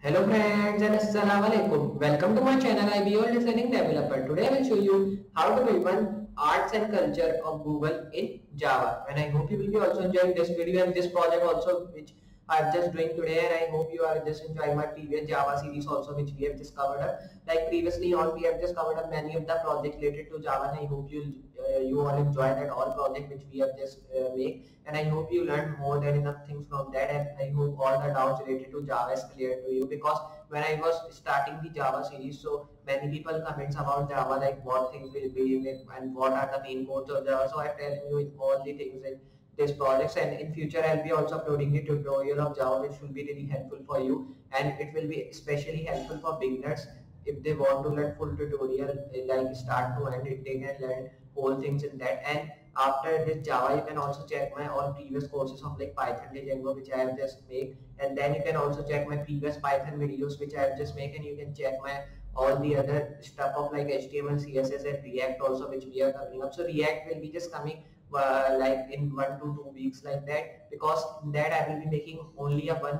Hello friends and Assalamualaikum. Welcome to my channel. I be your listening developer. Today I will show you how to build one arts and culture of Google in Java. And I hope you will be also enjoying this video and this project also, which I'm just doing today. And I hope you are just enjoying my previous Java series also, which we have just covered up. Like previously on, we have just covered up many of the projects related to Java. And I hope you all enjoy that all project which we have just made. And I hope you learned more than enough things from that, and I hope all the doubts related to Java is clear to you, because when I was starting the Java series, so many people comments about Java, like what things will be in it and what are the main codes of Java. So I'm telling you all the things in this projects, and in future I'll be also uploading the tutorial of Java, which will be really helpful for you, and it will be especially helpful for beginners if they want to learn full tutorial like start to end. They can learn whole things in that. And after this Java, you can also check my all previous courses of like Python, Django, which I have just made, and then you can also check my previous Python videos which I have just made, and you can check my all the other stuff of like HTML, CSS, and React also, which we are covering up. So React will be just coming like in 1 to 2 weeks like that, because in that I will be making only a one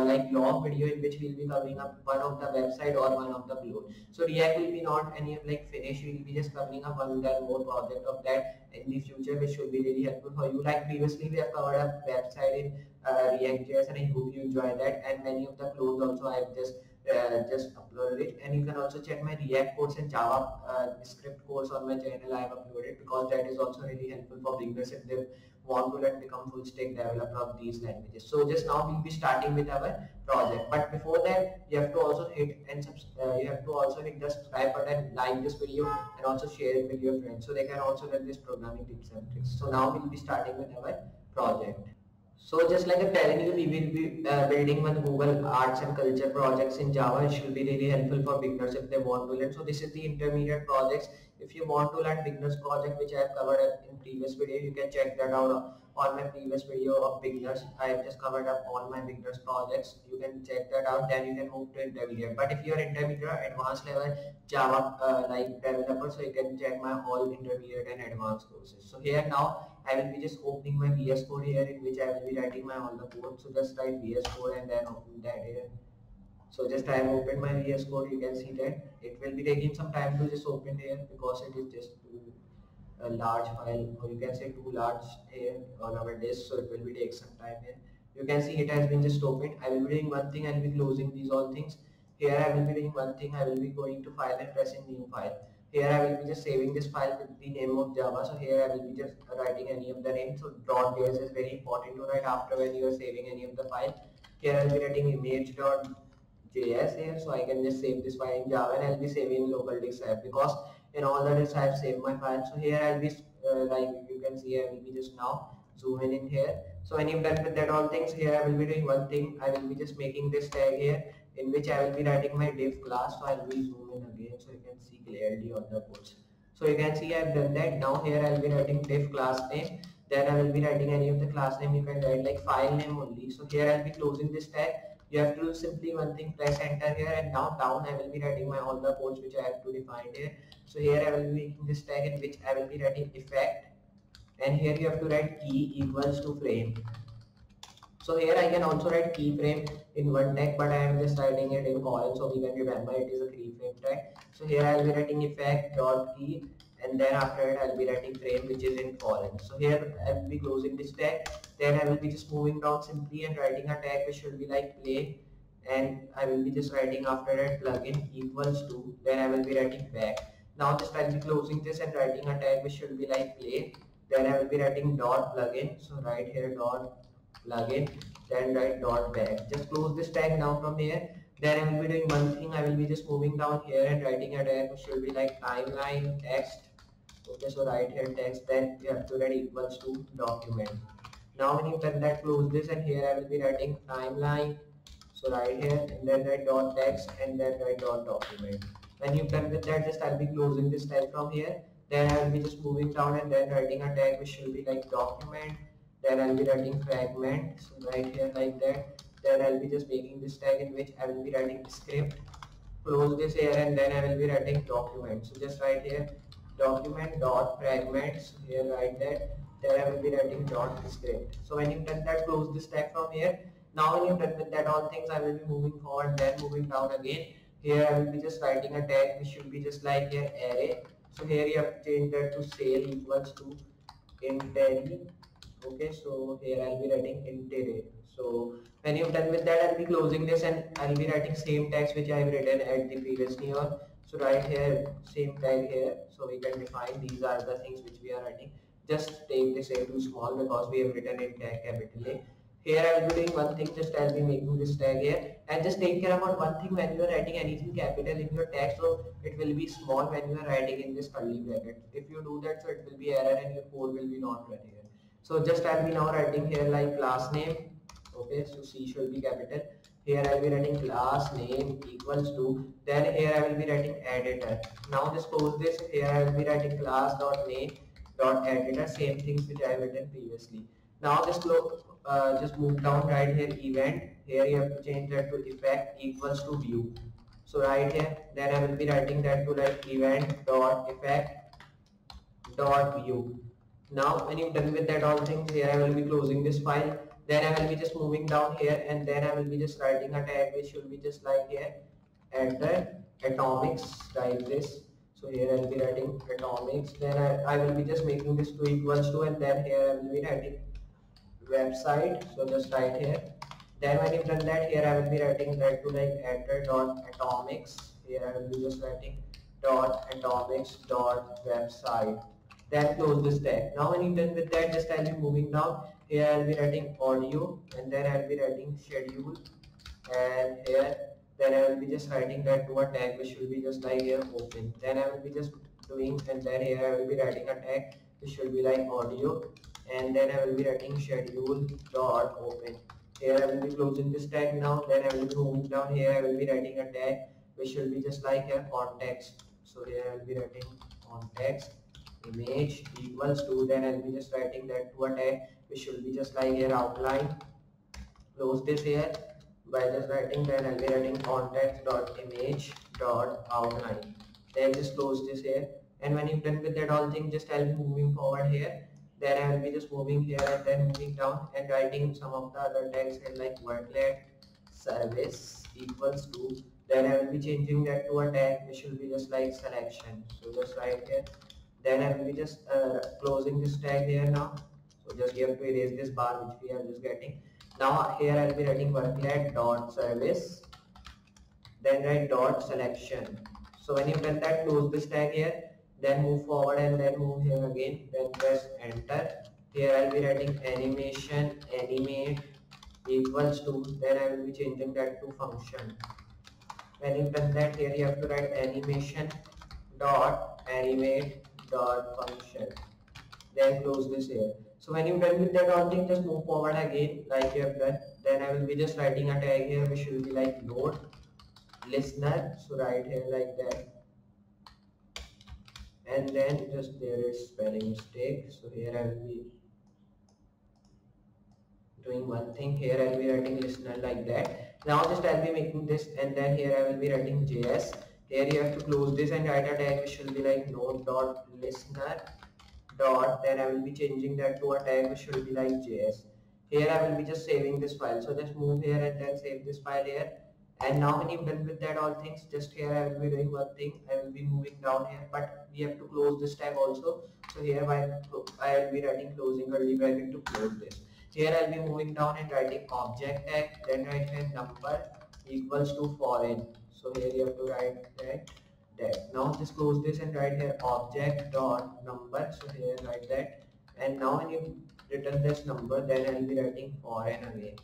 like long video in which we will be covering up one of the website or one of the upload. So React will be not any like finish, we will be just covering up one more project of that in the future, which should be really helpful for you. Like previously we have covered a website in React.js, and I hope you enjoy that, and many of the clones also I have just uploaded it. And you can also check my React course and Java script course on my channel. I have uploaded, because that is also really helpful for beginners if they want to learn become full stack developer of these languages. So just now we'll be starting with our project, but before that you have to also hit and you have to also hit the subscribe button, like this video, and also share it with your friends so they can also learn this programming tips and tricks. So now we'll be starting with our project. So just like I'm telling you, we will be building one Google Arts and Culture projects in Java. It should be really helpful for beginners if they want to learn. So this is the intermediate projects. If you want to learn beginners project, which I have covered in previous video, you can check that out on my previous video of beginners. I have just covered up all my beginners projects. You can check that out. Then you can move to intermediate. But if you are intermediate, advanced level Java like developer, so you can check my all intermediate and advanced courses. So here now I will be just opening my VS Code here, in which I will be writing my all the code. So just write VS Code and then open that here. So just I have opened my VS Code. You can see that it will be taking some time to just open here, because it is just too a large file, or you can say too large here on our disk. So it will be take some time here. You can see it has been just opened. I will be doing one thing. I will be closing these all things. Here I will be doing one thing. I will be going to file and pressing new file. Here I will be just saving this file with the name of Java. So here I will be just writing any of the name. So .js is very important to write after when you are saving any of the file. Here I will be writing image.js here. So I can just save this file in Java, and I will be saving in local disk app, because in all the disks I have saved my file. So here I will be like you can see, I will be just now zooming in here. So when you've done with that all things, here I will be doing one thing. I will be just making this tag here, in which I will be writing my div class. So I will be zoom in again so you can see clearly on the codes. So you can see I have done that. Now here I will be writing div class name. Then I will be writing any of the class name. You can write like file name only. So here I will be closing this tag. You have to do simply one thing, press enter here, and now down I will be writing my all the codes which I have to define here. So here I will be making this tag, in which I will be writing effect, and here you have to write key equals to frame. So here I can also write keyframe in one tag, but I am just writing it in colon so we can remember it is a keyframe tag. So here I will be writing effect dot key, and then after it I will be writing frame, which is in colon. So here I will be closing this tag. Then I will be just moving down simply and writing a tag which should be like play, and I will be just writing after it plugin equals to. Then I will be writing back. Now just I will be closing this and writing a tag which should be like play. Then I will be writing dot plugin. So right here dot plugin, then write dot back. Just close this tag now from here. Then I will be doing one thing. I will be just moving down here and writing a tag which should be like timeline text. Okay, so right here text, then you have to write equals to document. Now when you done that, close this, and here I will be writing timeline. So right here, and then write dot text, and then write dot document. When you've done with that, just I'll be closing this tag from here. Then I will be just moving down and then writing a tag which should be like document. Then I'll be writing fragment. So right here like that. Then I'll be just making this tag, in which I will be writing script. Close this here, and then I will be writing document. So just right here document dot fragment. So here write that. Then I will be writing dot script. So when you've done that, close this tag from here. Now when you're done with that all things, I will be moving forward, then moving down again. Here I will be just writing a tag which should be just like here array. So here you have to change that to sale equals to int array. Okay, so here I'll be writing int array. So when you've done with that, I'll be closing this and I'll be writing same tags which I've written at the previous neon. So right here, same tag here. So we can define these are the things which we are writing. Just take this a too small because we have written in tag capital A. Here I will be doing one thing, just I'll be making this tag here, and just take care about one thing when you are writing anything capital in your tag, so it will be small when you are writing in this curly bracket. If you do that, so it will be error and your code will be not ready here. So just I'll be now writing here like class name. Okay, so C should be capital. Here I'll be writing class name equals to, then here I will be writing editor. Now just close this. Here I will be writing class dot name dot editor, same things which I have written previously. Now just move down right here event. Here you have to change that to effect equals to view. So right here, then I will be writing that to like event dot effect dot view. Now when you've done with that all things, here I will be closing this file. Then I will be just moving down here and then I will be just writing a tag which should be just like here enter atomics, like this. So here I will be writing atomics, then I will be just making this to equals to, and then here I will be writing website. So just write here. Then when you've done that, here I will be writing that to like enter dot atomics. Here I will be just writing dot atomics dot website. Then close this tag. Now when you're done with that, just I'll be moving down. Here I'll be writing audio and then I'll be writing schedule, and here then I will be just writing that to a tag which will be just like here open. Then I will be just doing, and then here I will be writing a tag which should be like audio, and then I will be writing schedule dot open. Here I will be closing this tag now. Then I will be moving down. Here I will be writing a tag which should be just like here context. So here I will be writing context image equals to, then I will be just writing that to a tag which should be just like here outline. Close this here by just writing, then I'll be writing context dot image dot outline. Then just close this here, and when you've done with that all thing, just I'll be moving forward here. Then I will be just moving here and then moving down and writing some of the other tags here like worklet service equals to, then I will be changing that to a tag which will be just like selection. So just write here. Then I will be just closing this tag here now. So just you have to erase this bar which we are just getting. Now here I will be writing worklet dot service, then write dot selection. So when you've done that, close this tag here, then move forward and then move here again, then press enter. Here I will be writing animation animate equals to, then I will be changing that to function. When you've done that, here you have to write animation dot animate dot function, then close this here. So when you're done with that all thing, just move forward again like you have done. Then I will be just writing a tag here which will be like load listener. So write here like that, and then just there is spelling mistake. So here I will be doing one thing. Here I will be writing listener like that. Now just I'll be making this, and then here I will be writing JS. Here you have to close this and write a tag which will be like node dot listener dot, then I will be changing that to a tag which will be like JS. Here I will be just saving this file. So just move here and then save this file here. And now when you've done with that all things, just here I will be doing one thing. I will be moving down here, but we have to close this tag also. So here I will be writing closing curly bracket to close this. Here I will be moving down and writing object tag, then write here number equals to foreign. So here you have to write that. Now just close this and write here object dot number. So here write that, and now when you return this number, then I will be writing foreign again.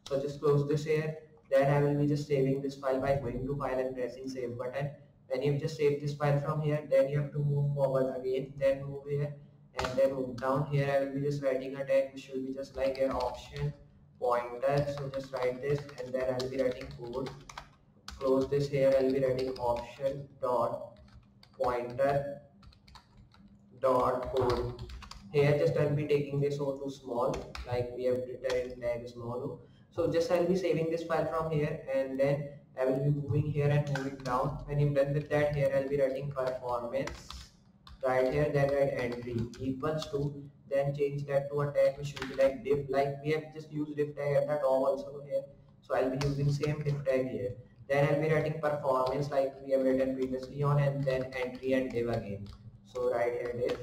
So just close this here. Then I will be just saving this file by going to file and pressing save button. When you just save this file from here, then you have to move forward again, then move here and then move down. Here I will be just writing a tag which will be just like an option pointer. So just write this, and then I will be writing code. Close this here, I will be writing option dot pointer dot code. Here just I will be taking this O to small, like we have written in tag small o. So just I will be saving this file from here, and then I will be moving here and moving down. When you're done with that, here I will be writing performance right here, then write entry equals to, then change that to a tag which should be like div, like we have just used div tag at the top also here, so I'll be using same div tag here. Then I'll be writing performance like we have written previously on, and then entry and div again. So right here div,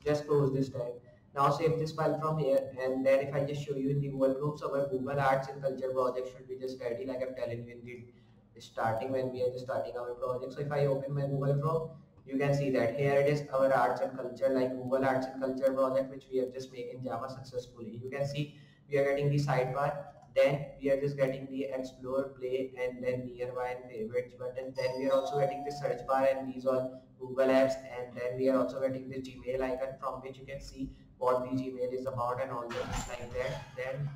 just close this tag. Now save this file from here, and then if I just show you in the Google Groups, our Google Arts and Culture project should be just ready, like I'm telling you in the starting when we are just starting our project. So if I open my Google Chrome, you can see that here it is, our arts and culture, like Google Arts and Culture project, which we have just made in Java successfully. You can see we are getting the sidebar, then we are just getting the explore, play, and then nearby and favorites button. Then we are also getting the search bar and these are Google Apps, and then we are also getting the Gmail icon from which you can see what the Gmail is about and all things like that. Then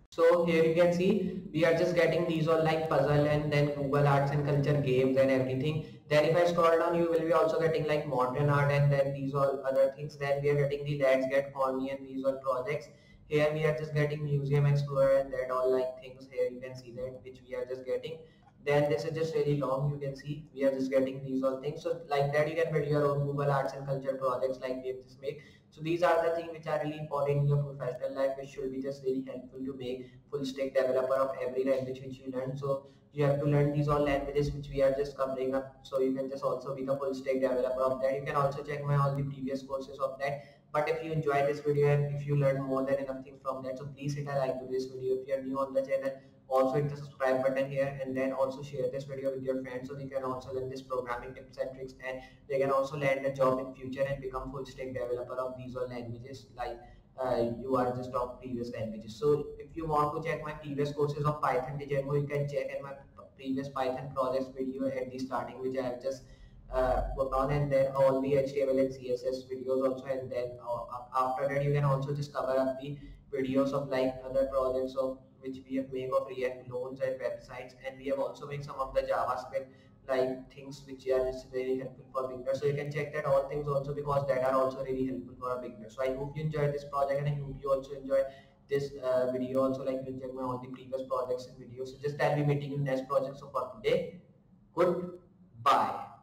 so here you can see we are just getting these all like puzzle and then Google Arts and Culture games and everything. Then if I scroll down, you will be also getting like modern art and then these all other things. Then we are getting the Let's Get Corny and these all projects. Here we are just getting Museum Explorer and that all like things. Here you can see that which we are just getting. Then this is just really long, you can see we are just getting these all things. So like that you can build your own Google Arts and Culture projects like we have just made. So these are the things which are really important in your professional life, which should be just really helpful to make full stack developer of every language which you learn. So you have to learn these all languages which we are just covering up, so you can just also be the full stack developer of that. You can also check my all the previous courses of that. But if you enjoy this video and if you learn more than enough things from that, so please hit a like to this video. If you are new on the channel, also hit the subscribe button here, and then also share this video with your friends so they can also learn this programming tips and tricks, and they can also land a job in future and become full stack developer of these all languages like you are just of previous languages. So if you want to check my previous courses of Python Django, you can check in my previous Python projects video at the starting, which I have just worked on, and then all the HTML and CSS videos also, and then after that you can also just cover up the videos of like other projects of which we have made of React loans and websites, and we have also made some of the JavaScript like things which are just very helpful for beginners. So you can check that all things also, because that are also really helpful for a beginner. So I hope you enjoyed this project, and I hope you also enjoy this video also, like you check my all the previous projects and videos. So just I'll be meeting you in next project. So for today, goodbye.